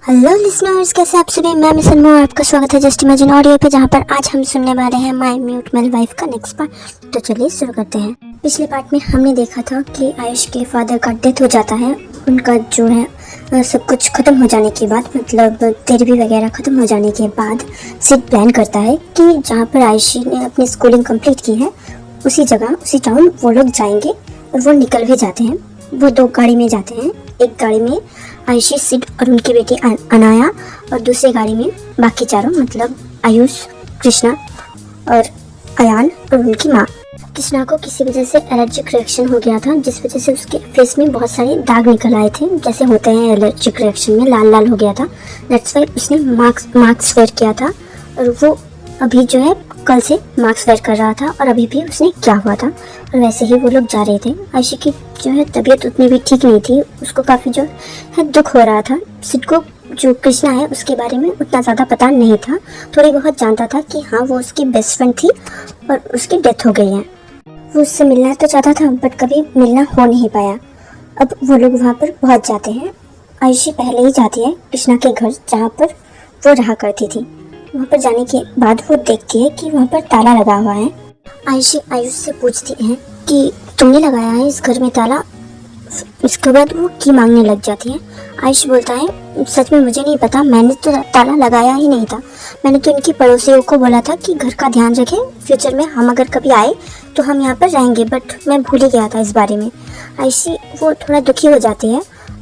Hello listeners, कैसे आप सभी। मैं मिस अनमोल, आपका स्वागत है जस्ट इमेजिन ऑडियो पे, जहाँ पर आज हम सुनने वाले हैं माय म्यूट मेल वाइफ का नेक्स्ट पार्ट। तो चलिए शुरू करते हैं। पिछले पार्ट में हमने देखा था कि आयुष के फादर का डेथ हो जाता है। उनका जो है सब कुछ खत्म हो जाने के बाद, मतलब थेरेपी वगैरह खत्म हो जाने के बाद सिड प्लान करता है कि जहाँ पर आयुषी ने अपनी स्कूलिंग कंप्लीट की है उसी जगह, उसी टाउन वो लोग जाएंगे। और वो निकल भी जाते हैं। वो दो गाड़ी में जाते हैं। एक गाड़ी में आयुषी, सिड और उनकी बेटी अनाया, और दूसरी गाड़ी में बाकी चारों, मतलब आयुष, कृष्णा और अयान और उनकी माँ। कृष्णा को किसी वजह से एलर्जिक रिएक्शन हो गया था, जिस वजह से उसके फेस में बहुत सारे दाग निकल आए थे, जैसे होते हैं एलर्जिक रिएक्शन में, लाल लाल हो गया था। दैट्स वाई उसने मास्क वेयर किया था। और वो अभी जो है कल से मास्क वेयर कर रहा था, और अभी भी उसने क्या हुआ था। और वैसे ही वो लोग जा रहे थे। आयुषी की जो है तबीयत उतनी भी ठीक नहीं थी। उसको काफ़ी जो है दुख हो रहा था। सिड को जो कृष्णा है उसके बारे में उतना ज़्यादा पता नहीं था। थोड़ी बहुत जानता था कि हाँ, वो उसकी बेस्ट फ्रेंड थी और उसकी डेथ हो गई है। वो उससे मिलना तो चाहता था, बट कभी मिलना हो नहीं पाया। अब वो लोग वहाँ पर पहुँच जाते हैं। आयुषी पहले ही जाती है कृष्णा के घर, जहाँ पर वो रहा करती थी। वहाँ पर जाने के बाद वो देखती है कि वहाँ पर ताला लगा हुआ है। आयुषी आयुष से पूछती है कि तुमने लगाया है इस घर में ताला। इसके बाद वो की मांगने लग जाती है। आयुष बोलता है, सच में मुझे नहीं पता, मैंने तो ताला लगाया ही नहीं था। मैंने तो इनकी पड़ोसियों को बोला था कि घर का ध्यान रखें, फ्यूचर में हम अगर कभी आए तो हम यहाँ पर रहेंगे, बट मैं भूल ही गया था इस बारे में। आयुषी वो थोड़ा दुखी हो जाती है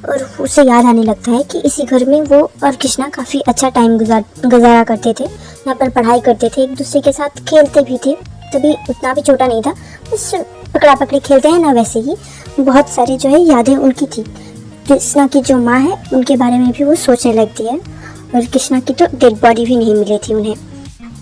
और उसे याद आने लगता है कि इसी घर में वो और कृष्णा काफ़ी अच्छा टाइम गुजारा करते थे। यहाँ पर पढ़ाई करते थे, एक दूसरे के साथ खेलते भी थे। तभी उतना भी छोटा नहीं था, बस पकड़ा पकड़ी खेलते हैं ना, वैसे ही बहुत सारी जो है यादें उनकी थी। कृष्णा की जो माँ है उनके बारे में भी वो सोचने लगती है। और कृष्णा की तो डेड बॉडी भी नहीं मिली थी उन्हें।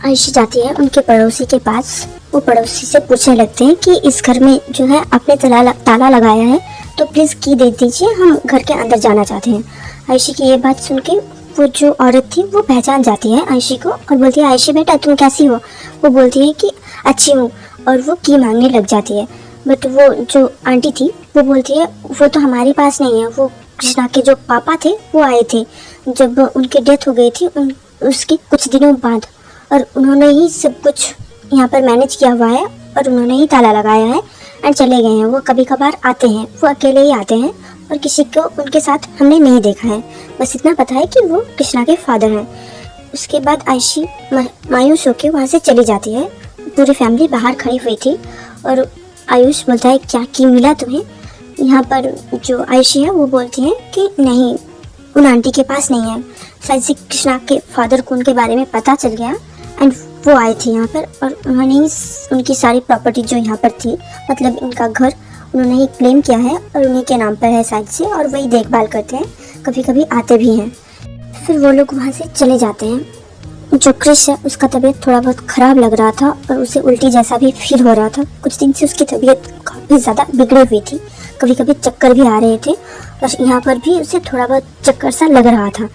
आयुषी जाती है उनके पड़ोसी के पास। वो पड़ोसी से पूछने लगते हैं कि इस घर में जो है आपने ताला लगाया है, तो प्लीज़ की दे दीजिए, हम घर के अंदर जाना चाहते हैं। आयुषी की ये बात सुन के वो जो औरत थी वो पहचान जाती है आयुषी को और बोलती है, आयुषी बेटा तुम कैसी हो। वो बोलती है कि अच्छी हूँ, और वो की मांगने लग जाती है। बट वो जो आंटी थी वो बोलती है, वो तो हमारे पास नहीं है, वो कृष्णा के जो पापा थे वो आए थे जब उनकी डेथ हो गई थी उसके कुछ दिनों बाद, और उन्होंने ही सब कुछ यहाँ पर मैनेज किया हुआ है, और उन्होंने ही ताला लगाया है एंड चले गए हैं। वो कभी कभार आते हैं, वो अकेले ही आते हैं, और किसी को उनके साथ हमने नहीं देखा है। बस इतना पता है कि वो कृष्णा के फादर हैं। उसके बाद आयुषी मायूस होकर वहाँ से चली जाती है। पूरी फैमिली बाहर खड़ी हुई थी, और आयुष बोलता है, क्या की मिला तुम्हें। यहाँ पर जो आयुषी है वो बोलती है कि नहीं, उन आंटी के पास नहीं है, शायद से कृष्णा के फादर को उनके बारे में पता चल गया एंड वो आए थे यहाँ पर, और उन्होंने ही उनकी सारी प्रॉपर्टी जो यहाँ पर थी, मतलब इनका घर, उन्होंने ही क्लेम किया है और उन्हीं के नाम पर है शायद से, और वही देखभाल करते हैं, कभी कभी आते भी हैं। फिर वो लोग वहाँ से चले जाते हैं। जो क्रिश है उसका तबीयत थोड़ा बहुत ख़राब लग रहा था, और उसे उल्टी जैसा भी फील हो रहा था। कुछ दिन से उसकी तबीयत काफ़ी ज़्यादा बिगड़ी हुई थी, कभी कभी चक्कर भी आ रहे थे, और यहाँ पर भी उसे थोड़ा बहुत चक्कर सा लग रहा था।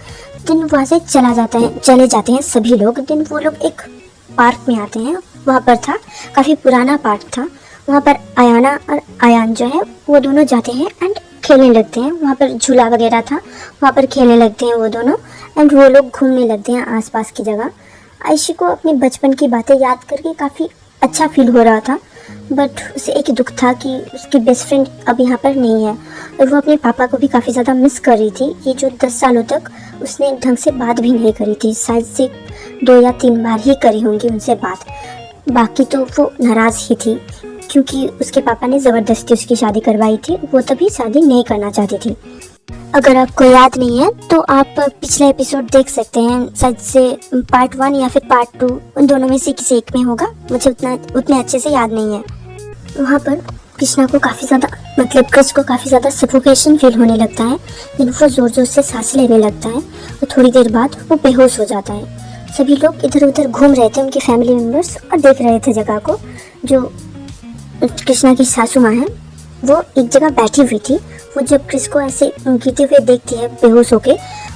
दिन वहाँ से चले जाते हैं सभी लोग। दिन वो लोग एक पार्क में आते हैं। वहाँ पर था, काफ़ी पुराना पार्क था। वहाँ पर अयाना और अयान जो है वो दोनों जाते हैं एंड खेलने लगते हैं। वहाँ पर झूला वगैरह था, वहाँ पर खेलने लगते हैं वो दोनों, एंड वो लोग घूमने लगते हैं आसपास की जगह। आयुषी को अपने बचपन की बातें याद करके काफ़ी अच्छा फील हो रहा था, बट उसे एक दुख था कि उसकी बेस्ट फ्रेंड अब यहाँ पर नहीं है, और वो अपने पापा को भी काफ़ी ज़्यादा मिस कर रही थी। ये जो 10 सालों तक उसने ढंग से बात भी नहीं करी थी, शायद से 2 या 3 बार ही करी होंगी उनसे बात, बाकी तो वो नाराज़ ही थी, क्योंकि उसके पापा ने ज़बरदस्ती उसकी शादी करवाई थी। वो तभी शादी नहीं करना चाहती थी। अगर आपको याद नहीं है तो आप पिछले एपिसोड देख सकते हैं, शायद से पार्ट 1 या फिर पार्ट 2, उन दोनों में से किसी एक में होगा, मुझे उतने अच्छे से याद नहीं है। वहाँ पर कृष्णा को काफ़ी ज़्यादा, मतलब क्रिश को काफ़ी ज़्यादा सफोकेशन फील होने लगता है। फिर वो ज़ोर ज़ोर से सांस लेने लगता है, और थोड़ी देर बाद वो बेहोश हो जाता है। सभी लोग इधर उधर घूम रहे थे, उनके फैमिली मेम्बर्स, और देख रहे थे जगह को। जो कृष्णा की सासू माँ है वो एक जगह बैठी हुई थी। वो जब क्रिश को ऐसे गिरते हुए देखती है बेहोश होके,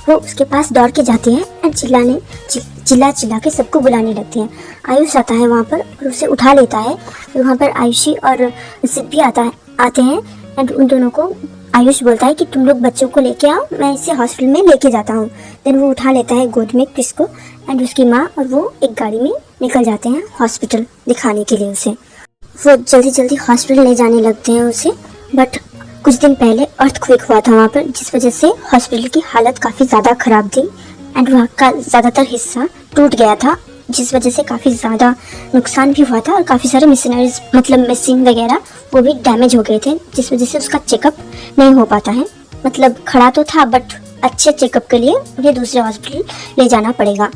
वो उसके पास दौड़ के जाती है एंड चिल्ला के सबको बुलाने लगती है। आयुष आता है वहाँ पर और उसे उठा लेता है। फिर वहाँ पर आयुषी और सिड भी आते हैं एंड उन दोनों को आयुष बोलता है कि तुम लोग बच्चों को लेके आओ, मैं इसे हॉस्पिटल में लेके जाता हूँ। देन वो उठा लेता है गोद में क्रिस को एंड उसकी माँ और वो एक गाड़ी में निकल जाते हैं हॉस्पिटल दिखाने के लिए उसे। वो जल्दी जल्दी हॉस्पिटल ले जाने लगते हैं उसे, बट कुछ दिन पहले अर्थक्वेक हुआ था वहाँ पर, जिस वजह से हॉस्पिटल की हालत काफ़ी ज़्यादा ख़राब थी एंड वहाँ का ज़्यादातर हिस्सा टूट गया था, जिस वजह से काफ़ी ज़्यादा नुकसान भी हुआ था और काफ़ी सारे मशीनरीज मतलब मशीन वगैरह वो भी डैमेज हो गए थे, जिस वजह से उसका चेकअप नहीं हो पाता है। मतलब खड़ा तो था बट अच्छे चेकअप के लिए उन्हें दूसरे हॉस्पिटल ले जाना पड़ेगा।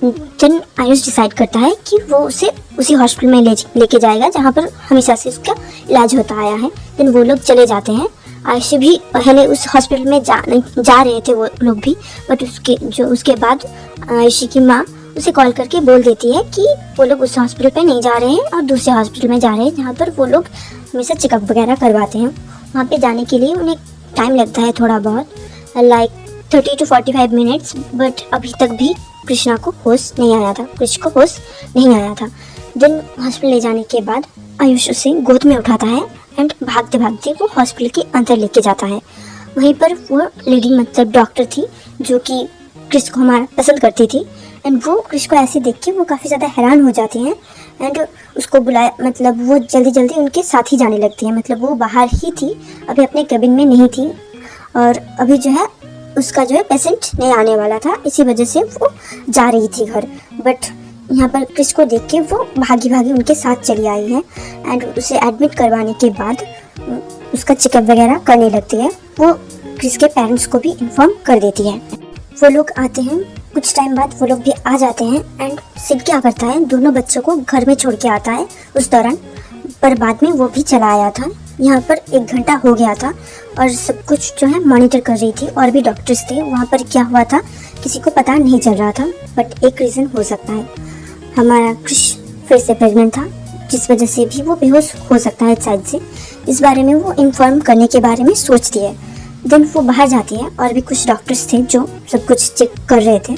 देन आयुष डिसाइड करता है कि वो उसे उसी हॉस्पिटल में लेके जाएगा जहाँ पर हमेशा से उसका इलाज होता आया है। देन वो लोग चले जाते हैं। आयुष भी पहले उस हॉस्पिटल में जा रहे थे वो लोग भी, बट उसके बाद आयुषी की माँ उसे कॉल करके बोल देती है कि वो लोग उस हॉस्पिटल पे नहीं जा रहे हैं और दूसरे हॉस्पिटल में जा रहे हैं जहाँ पर वो लोग हमेशा चेकअप वगैरह करवाते हैं। वहाँ पे जाने के लिए उन्हें टाइम लगता है थोड़ा बहुत, लाइक 30 to 45 मिनट्स, बट अभी तक भी कृष को होश नहीं आया था। देन हॉस्पिटल ले जाने के बाद आयुष उसे गोद में उठाता है एंड भागते भागते वो हॉस्पिटल के अंदर लेके जाता है। वहीं पर वो लेडी मतलब डॉक्टर थी जो कि कृष को हमारा पसंद करती थी एंड वो कृष को ऐसे देख के वो काफ़ी ज़्यादा हैरान हो जाती हैं एंड उसको बुलाया, मतलब वो जल्दी जल्दी उनके साथ ही जाने लगती है। मतलब वो बाहर ही थी, अभी अपने केबिन में नहीं थी और अभी जो है उसका जो है पेशेंट नहीं आने वाला था, इसी वजह से वो जा रही थी घर। बट यहाँ पर कृष को देख के वो भागी भागी उनके साथ चली आई है एंड उसे एडमिट करवाने के बाद उसका चेकअप वगैरह करने लगती है। वो कृष के पेरेंट्स को भी इन्फॉर्म कर देती है। वो लोग आते हैं, कुछ टाइम बाद वो लोग भी आ जाते हैं एंड सिड क्या करता है, दोनों बच्चों को घर में छोड़ के आता है उस दौरान, पर बाद में वो भी चला आया था। यहाँ पर 1 घंटा हो गया था और सब कुछ जो है मॉनिटर कर रही थी और भी डॉक्टर्स थे। वहाँ पर क्या हुआ था किसी को पता नहीं चल रहा था, बट एक रीज़न हो सकता है, हमारा कृष फिर से प्रेग्नेंट था, जिस वजह से भी वो बेहोश हो सकता है शायद से। इस बारे में वो इन्फॉर्म करने के बारे में सोचती है। देन वो बाहर जाती है और भी कुछ डॉक्टर्स थे जो सब कुछ चेक कर रहे थे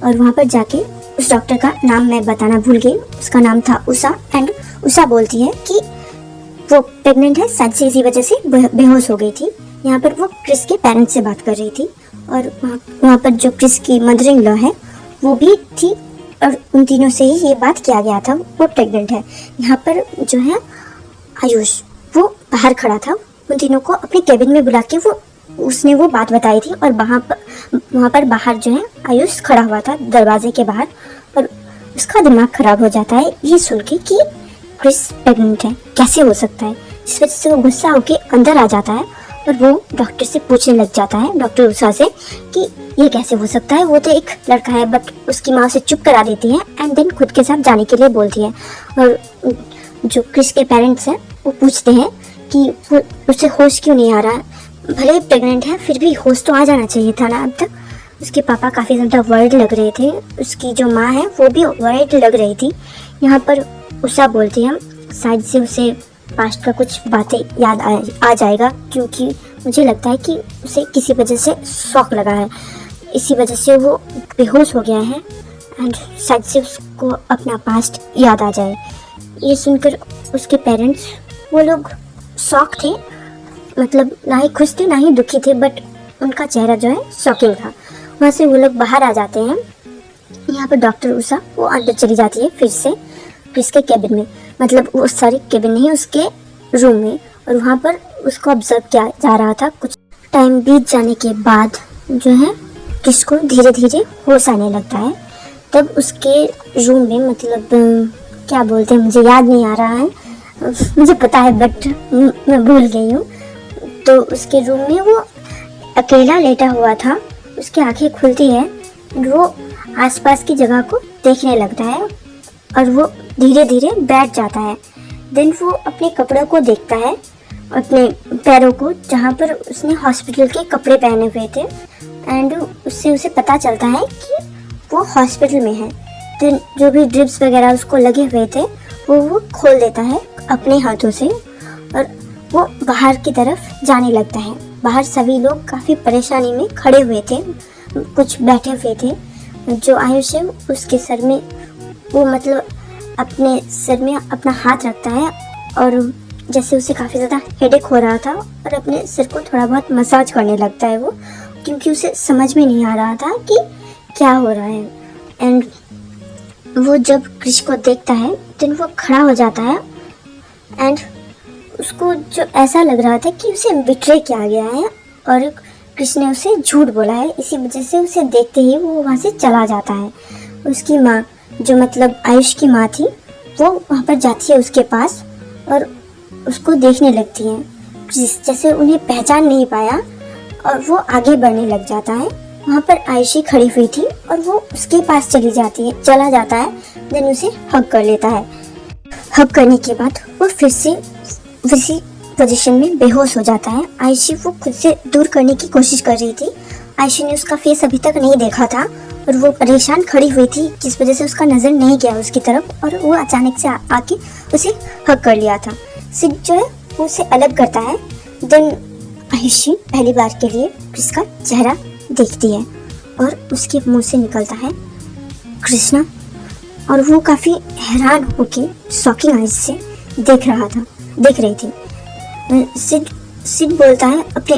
और वहाँ पर जाके उस डॉक्टर का नाम मैं बताना भूल गई, उसका नाम था उषा एंड उषा बोलती है कि वो प्रेग्नेंट है, शायद से इसी वजह से बेहोश हो गई थी। यहाँ पर वो कृष के पेरेंट्स से बात कर रही थी और वहाँ पर जो कृष की मदर इन लॉ है वो भी थी और उन तीनों से ही ये बात किया गया था वो प्रेग्नेंट है। यहाँ पर जो है आयुष वो बाहर खड़ा था, उन तीनों को अपने केबिन में बुला के उसने वो बात बताई थी और वहाँ पर बाहर जो है आयुष खड़ा हुआ था दरवाजे के बाहर और उसका दिमाग खराब हो जाता है ये सुन के कि कृष प्रेग्नेंट है, कैसे हो सकता है। इस वजह से वो गुस्सा होके अंदर आ जाता है और वो डॉक्टर से पूछने लग जाता है, डॉक्टर उषा से, कि ये कैसे हो सकता है, वो तो एक लड़का है। बट उसकी माँ उसे चुप करा देती है एंड देन खुद के साथ जाने के लिए बोलती है। और जो कृष के पेरेंट्स हैं वो पूछते हैं कि वो उसे होश क्यों नहीं आ रहा, भले ही प्रेग्नेंट है फिर भी होश तो आ जाना चाहिए था ना अब तक। उसके पापा काफ़ी ज़्यादा वर्ड लग रहे थे, उसकी जो माँ है वो भी वर्ड लग रही थी। यहाँ पर उषा बोलती है शायद से उसे पास्ट का कुछ बातें याद आ जाएगा, क्योंकि मुझे लगता है कि उसे किसी वजह से शॉक लगा है, इसी वजह से वो बेहोश हो गया है एंड शायद से उसको अपना पास्ट याद आ जाए। ये सुनकर उसके पेरेंट्स वो लोग शॉक थे, मतलब ना ही खुश थे ना ही दुखी थे, बट उनका चेहरा जो है शॉकिंग था। वहाँ से वो लोग बाहर आ जाते हैं। यहाँ पर डॉक्टर उषा वो अंदर चली जाती है फिर से कृष के केबिन में, मतलब वो सारी केबिन नहीं उसके रूम में, और वहाँ पर उसको ऑब्जर्व किया जा रहा था। कुछ टाइम बीत जाने के बाद जो है कृष को धीरे धीरे होश आने लगता है। तब उसके रूम में, मतलब क्या बोलते हैं मुझे याद नहीं आ रहा है, मुझे पता है बट मैं भूल गई हूँ। तो उसके रूम में वो अकेला लेटा हुआ था, उसकी आंखें खुलती है, वो आसपास की जगह को देखने लगता है और वो धीरे धीरे बैठ जाता है। देन वो अपने कपड़ों को देखता है, अपने पैरों को, जहाँ पर उसने हॉस्पिटल के कपड़े पहने हुए थे एंड उससे उसे पता चलता है कि वो हॉस्पिटल में है। तो जो भी ड्रिप्स वगैरह उसको लगे हुए थे वो खोल देता है अपने हाथों से और वो बाहर की तरफ जाने लगता है। बाहर सभी लोग काफ़ी परेशानी में खड़े हुए थे, कुछ बैठे हुए थे। जो आयुष है उसके सर में वो, मतलब अपने सर में अपना हाथ रखता है और जैसे उसे काफ़ी ज़्यादा हेडेक हो रहा था और अपने सिर को थोड़ा बहुत मसाज करने लगता है वो, क्योंकि उसे समझ में नहीं आ रहा था कि क्या हो रहा है। एंड वो जब क्रिश को देखता है देन वो खड़ा हो जाता है एंड उसको जो ऐसा लग रहा था कि उसे बिट्रे किया गया है और क्रिश ने उसे झूठ बोला है। इसी वजह से उसे देखते ही वो वहाँ से चला जाता है। उसकी माँ, जो मतलब आयुष की माँ थी, वो वहाँ पर जाती है उसके पास और उसको देखने लगती है। क्रिश जैसे उन्हें पहचान नहीं पाया और वो आगे बढ़ने लग जाता है। वहाँ पर आयुषी खड़ी हुई थी और वो उसके पास चला जाता है। देन उसे हग कर लेता है। हग करने के बाद वो फिर से उसी पोजीशन में बेहोश हो जाता है। आयुषी वो खुद से दूर करने की कोशिश कर रही थी। आयुषी ने उसका फेस अभी तक नहीं देखा था और वो परेशान खड़ी हुई थी, जिस वजह से उसका नज़र नहीं गया उसकी तरफ और वो अचानक से आके उसे हग कर लिया था। सिड जो है वो उसे अलग करता है। देन आयुषी पहली बार के लिए क्रिस का चेहरा देखती है और उसके मुंह से निकलता है कृष्णा, और वो काफ़ी हैरान होके शॉकिंग आइज से देख रही थी। सिड बोलता है अपने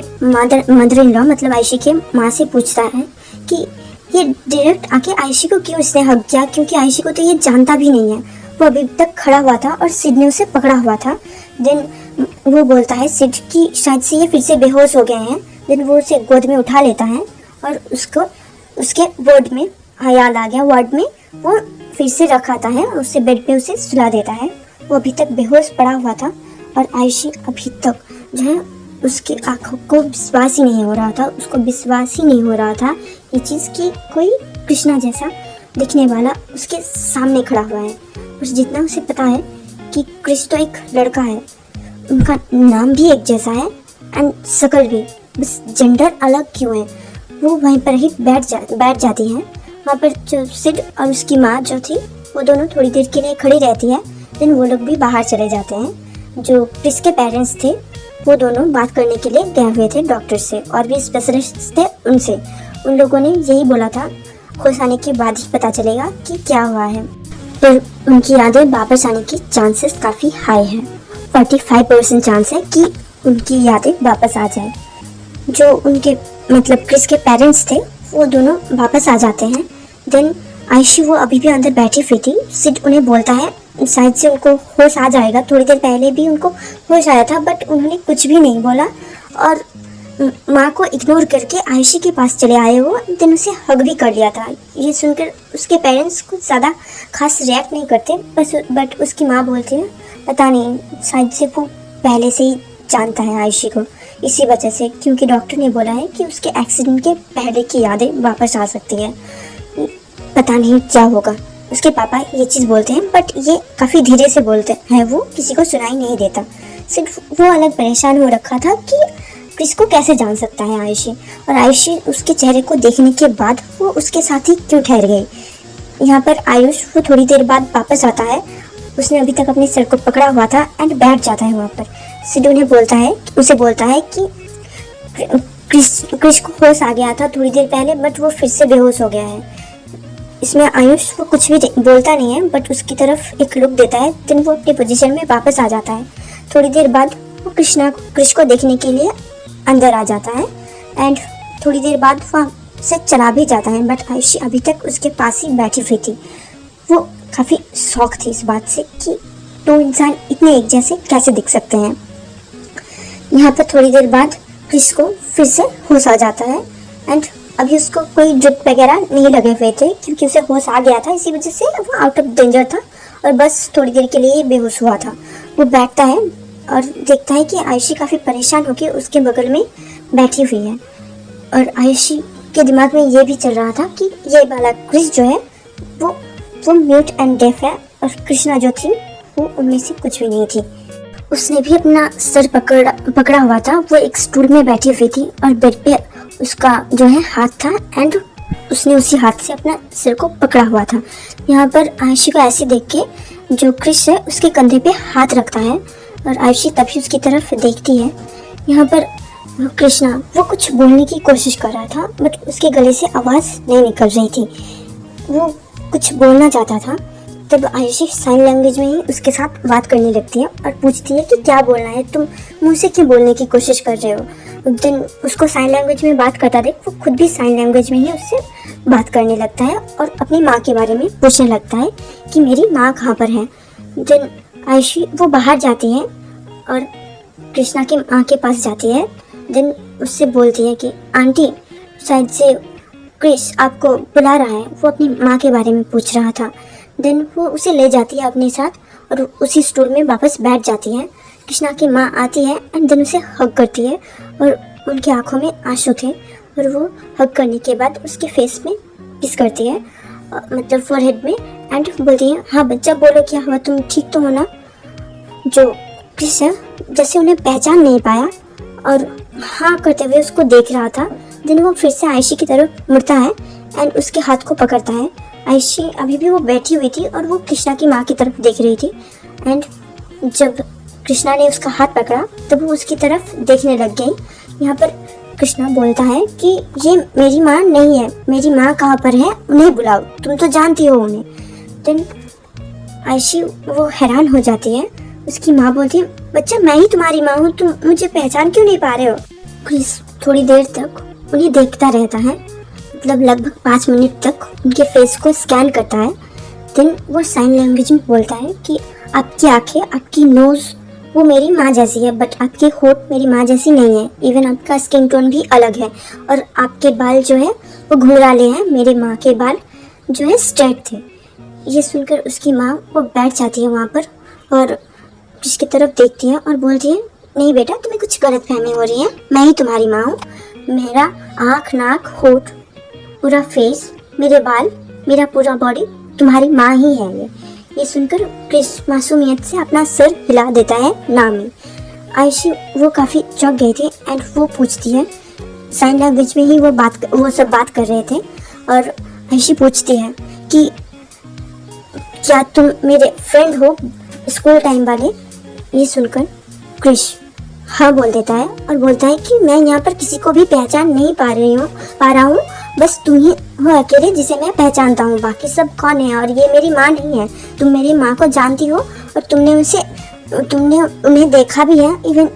मदर इन लॉ मतलब आयुषी के माँ से पूछता है कि ये डायरेक्ट आके आयुषी को क्यों इसने हग किया, क्योंकि आयुषी को तो ये जानता भी नहीं है। वो अभी तक खड़ा हुआ था और सिड ने उसे पकड़ा हुआ था। देन वो बोलता है सिड कि शायद से ये फिर से बेहोश हो गए हैं। देन वो उसे गोद में उठा लेता है और उसको उसके वार्ड में वो फिर से रखाता है, उससे बेड पे उसे सुला देता है। वो अभी तक बेहोश पड़ा हुआ था और आयुषी अभी तक जो है उसकी आंखों को विश्वास ही नहीं हो रहा था। उसको विश्वास ही नहीं हो रहा था ये चीज़ कि कोई कृष्णा जैसा दिखने वाला उसके सामने खड़ा हुआ है। उस जितना उसे पता है कि क्रिश तो एक लड़का है, उनका नाम भी एक जैसा है एंड शक्ल भी, बस जेंडर अलग क्यों है। वो वहीं पर ही बैठ जाती है। वहाँ पर जो सिड और उसकी माँ जो थी वो दोनों थोड़ी देर के लिए खड़ी रहती है। देन वो लोग भी बाहर चले जाते हैं। जो क्रिस के पेरेंट्स थे वो दोनों बात करने के लिए गए हुए थे डॉक्टर से और भी स्पेशलिस्ट थे उनसे। उन लोगों ने यही बोला था होश आने के बाद ही पता चलेगा कि क्या हुआ है। फिर उनकी यादें वापस आने की चांसेस काफ़ी हाई है। 45% चांस है कि उनकी यादें वापस आ जाए। जो उनके मतलब क्रिस के पेरेंट्स थे वो दोनों वापस आ जाते हैं। देन आयुषी वो अभी भी अंदर बैठी हुई थी। सिड उन्हें बोलता है शायद से उनको होश आ जाएगा। थोड़ी देर पहले भी उनको होश आया था बट उन्होंने कुछ भी नहीं बोला और माँ को इग्नोर करके आयुषी के पास चले आए वो। देन उसे हग भी कर लिया था। ये सुनकर उसके पेरेंट्स कुछ ज़्यादा खास रिएक्ट नहीं करते बट उसकी माँ बोलती है पता नहीं शायद से वो पहले से ही जानता है आयुषी को, इसी वजह से, क्योंकि डॉक्टर ने बोला है कि उसके एक्सीडेंट के पहले की यादें वापस आ सकती है। पता नहीं क्या होगा। उसके पापा ये चीज़ बोलते हैं बट ये काफ़ी धीरे से बोलते हैं, वो किसी को सुनाई नहीं देता। सिर्फ वो अलग परेशान हो रखा था कि क्रिस को कैसे जान सकता है आयुषी, और आयुषी उसके चेहरे को देखने के बाद वो उसके साथ ही क्यों ठहर गई। यहाँ पर आयुष वो थोड़ी देर बाद वापस आता है। उसने अभी तक अपने सर को पकड़ा हुआ था एंड बैठ जाता है वहाँ पर। सिड उसे बोलता है कि क्रिस को होश आ गया था थोड़ी देर पहले बट वो फिर से बेहोश हो गया है। इसमें आयुष वो कुछ भी बोलता नहीं है बट उसकी तरफ एक लुक देता है। देन वो अपनी पोजीशन में वापस आ जाता है। थोड़ी देर बाद वो क्रिश को देखने के लिए अंदर आ जाता है एंड थोड़ी देर बाद वहाँ से चला भी जाता है बट आयुषी अभी तक उसके पास ही बैठी हुई थी। वो काफ़ी शौक थी इस बात से कि दो इंसान इतने एक जैसे कैसे दिख सकते हैं। यहाँ पर थोड़ी देर बाद क्रिश को फिर से होश आ जाता है एंड अभी उसको कोई ड्रिप वगैरह नहीं लगे हुए थे क्योंकि उसे होश आ गया था, इसी वजह से वो आउट ऑफ डेंजर था और बस थोड़ी देर के लिए ही बेहोश हुआ था। वो बैठता है और देखता है कि आयुषी काफ़ी परेशान होकर उसके बगल में बैठी हुई है और आयुषी के दिमाग में ये भी चल रहा था कि ये वाला क्रिश जो है वो म्यूट एंड डेफ है और कृष्णा जो थी वो उनमें से कुछ भी नहीं थी। उसने भी अपना सर पकड़ा हुआ था। वो एक स्टूल में बैठी हुई थी और बेड पे उसका जो है हाथ था एंड उसने उसी हाथ से अपना सिर को पकड़ा हुआ था। यहाँ पर आयुषी को ऐसे देख के जो क्रिश है उसके कंधे पे हाथ रखता है और आयुषी तभी उसकी तरफ देखती है। यहाँ पर कृष्णा वो कुछ बोलने की कोशिश कर रहा था बट उसके गले से आवाज़ नहीं निकल रही थी। वो कुछ बोलना चाहता था तब आयुषी साइन लैंग्वेज में ही उसके साथ बात करने लगती है और पूछती है कि क्या बोलना है, तुम मुझसे क्यों बोलने की कोशिश कर रहे हो। देन उसको साइन लैंग्वेज में बात करता देख वो खुद भी साइन लैंग्वेज में ही उससे बात करने लगता है और अपनी माँ के बारे में पूछने लगता है कि मेरी माँ कहाँ पर है। देन आयुषी वो बाहर जाती है और कृष्णा की माँ के पास जाती है। देन उससे बोलती है कि आंटी शायद से क्रिश आपको बुला रहा है, वो अपनी माँ के बारे में पूछ रहा था। देन वो उसे ले जाती है अपने साथ और उसी स्टूल में वापस बैठ जाती है। कृष्णा की माँ आती है एंड देन उसे हग करती है और उनकी आंखों में आंसू थे और वो हग करने के बाद उसके फेस में किस करती है, मतलब फोरहेड में, एंड बोलती है हाँ बच्चा बोलो क्या हुआ, तुम ठीक तो हो ना। जो क्रिश है जैसे उन्हें पहचान नहीं पाया और हाँ करते हुए उसको देख रहा था। देन वो फिर से आयुषी की तरफ मुड़ता है एंड उसके हाथ को पकड़ता है। आयुषी अभी भी वो बैठी हुई थी और वो कृष्णा की माँ की तरफ देख रही थी एंड जब कृष्णा ने उसका हाथ पकड़ा तब वो उसकी तरफ देखने लग गई। यहाँ पर कृष्णा बोलता है कि ये मेरी माँ नहीं है, मेरी माँ कहाँ पर है उन्हें बुलाओ, तुम तो जानती हो उन्हें। देन आयुषी वो हैरान हो जाती है। उसकी माँ बोलती है बच्चा मैं ही तुम्हारी माँ हूँ, तुम मुझे पहचान क्यों नहीं पा रहे हो। क्रिस थोड़ी देर तक उन्हें देखता रहता है, मतलब लगभग 5 मिनट तक उनके फेस को स्कैन करता है। देन वो साइन लैंग्वेज में बोलता है कि आपकी आंखें, आपकी नोज़ वो मेरी माँ जैसी है बट आपके होठ मेरी माँ जैसी नहीं है, इवन आपका स्किन टोन भी अलग है और आपके बाल जो है वो घुंघराले हैं, मेरे माँ के बाल जो है स्ट्रेट थे। ये सुनकर उसकी माँ वो बैठ जाती है वहाँ पर और जिसकी तरफ देखती है और बोलती है नहीं बेटा तुम्हें कुछ गलत फहमी हो रही है, मैं ही तुम्हारी माँ हूँ, मेरा आँख नाक होठ पूरा फेस मेरे बाल मेरा पूरा बॉडी तुम्हारी माँ ही है। ये सुनकर क्रिस मासूमियत से अपना सर हिला देता है ना में। आयुषी वो काफ़ी चौंक गई थी एंड वो पूछती है, साइन लैंग्वेज में ही वो सब बात कर रहे थे और आयुषी पूछती है कि क्या तुम मेरे फ्रेंड हो स्कूल टाइम वाले। ये सुनकर क्रिश हाँ बोल देता है और बोलता है कि मैं यहाँ पर किसी को भी पहचान नहीं पा रहा हूँ, बस तुम ही हो अकेले जिसे मैं पहचानता हूँ, बाकी सब कौन है और ये मेरी माँ नहीं है। तुम मेरी माँ को जानती हो और तुमने उन्हें देखा भी है, इवन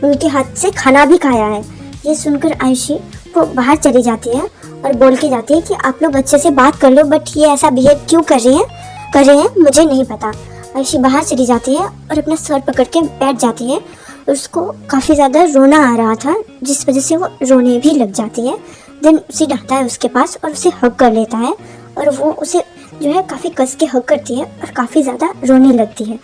उनके हाथ से खाना भी खाया है। ये सुनकर आयुषी वो बाहर चली जाती है और बोल के जाती है कि आप लोग अच्छे से बात कर लो बट ये ऐसा बिहेव क्यों कर रहे हैं मुझे नहीं पता। आयुषी बाहर चली जाती है और अपना सर पकड़ के बैठ जाती है। उसको काफ़ी ज़्यादा रोना आ रहा था जिस वजह से वो रोने भी लग जाती है। देन उसे जाता है उसके पास और उसे हग कर लेता है और वो उसे जो है काफ़ी कस के हग करती है और काफ़ी ज़्यादा रोने लगती है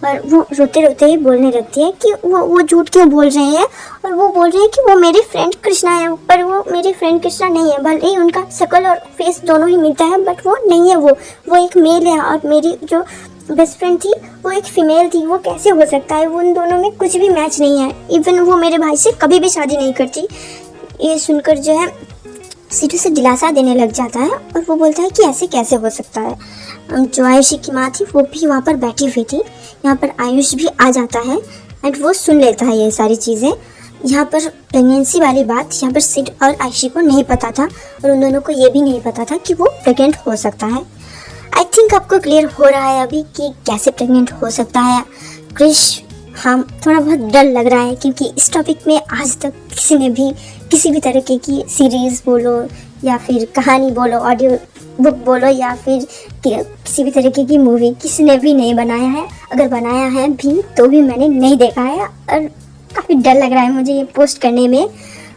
और वो रोते रोते ही बोलने लगती है कि वो झूठ क्यों बोल रहे हैं और वो बोल रहे हैं कि वो मेरे फ्रेंड कृष्णा है, पर वो मेरे फ्रेंड कृष्णा नहीं है। भले ही उनका शक्ल और फेस दोनों ही मिलता है बट वो नहीं है, वो एक मेल है और मेरी जो बेस्ट फ्रेंड थी वो एक फीमेल थी, वो कैसे हो सकता है, वो उन दोनों में कुछ भी मैच नहीं है, इवन वो मेरे भाई से कभी भी शादी नहीं करती। ये सुनकर जो है सीधे से दिलासा देने लग जाता है और वो बोलता है कि ऐसे कैसे हो सकता है। जो आयुषी की माँ थी वो भी वहाँ पर बैठी हुई थी। यहाँ पर आयुष भी आ जाता है एंड वो सुन लेता है ये सारी चीज़ें। यहाँ पर प्रेगनेंसी वाली बात यहाँ पर सिड और आयुषी को नहीं पता था और उन दोनों को ये भी नहीं पता था कि वो प्रेग्नेंट हो सकता है। आई थिंक आपको क्लियर हो रहा है अभी कि कैसे प्रेग्नेंट हो सकता है क्रिश। हाँ थोड़ा बहुत डर लग रहा है क्योंकि इस टॉपिक में आज तक किसी ने भी किसी भी तरीके की सीरीज़ बोलो या फिर कहानी बोलो, ऑडियो बुक बोलो या फिर किसी भी तरीके की मूवी किसी ने भी नहीं बनाया है। अगर बनाया है भी तो भी मैंने नहीं देखा है और काफ़ी डर लग रहा है मुझे ये पोस्ट करने में।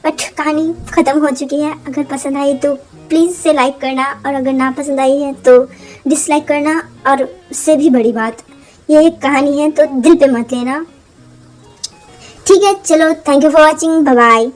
बट कहानी ख़त्म हो चुकी है। अगर पसंद आई तो प्लीज़ से लाइक करना और अगर ना पसंद आई है तो डिसलाइक करना। और उससे भी बड़ी बात, ये एक कहानी है तो दिल पे मत लेना। ठीक है, चलो, thank you for watching, bye bye.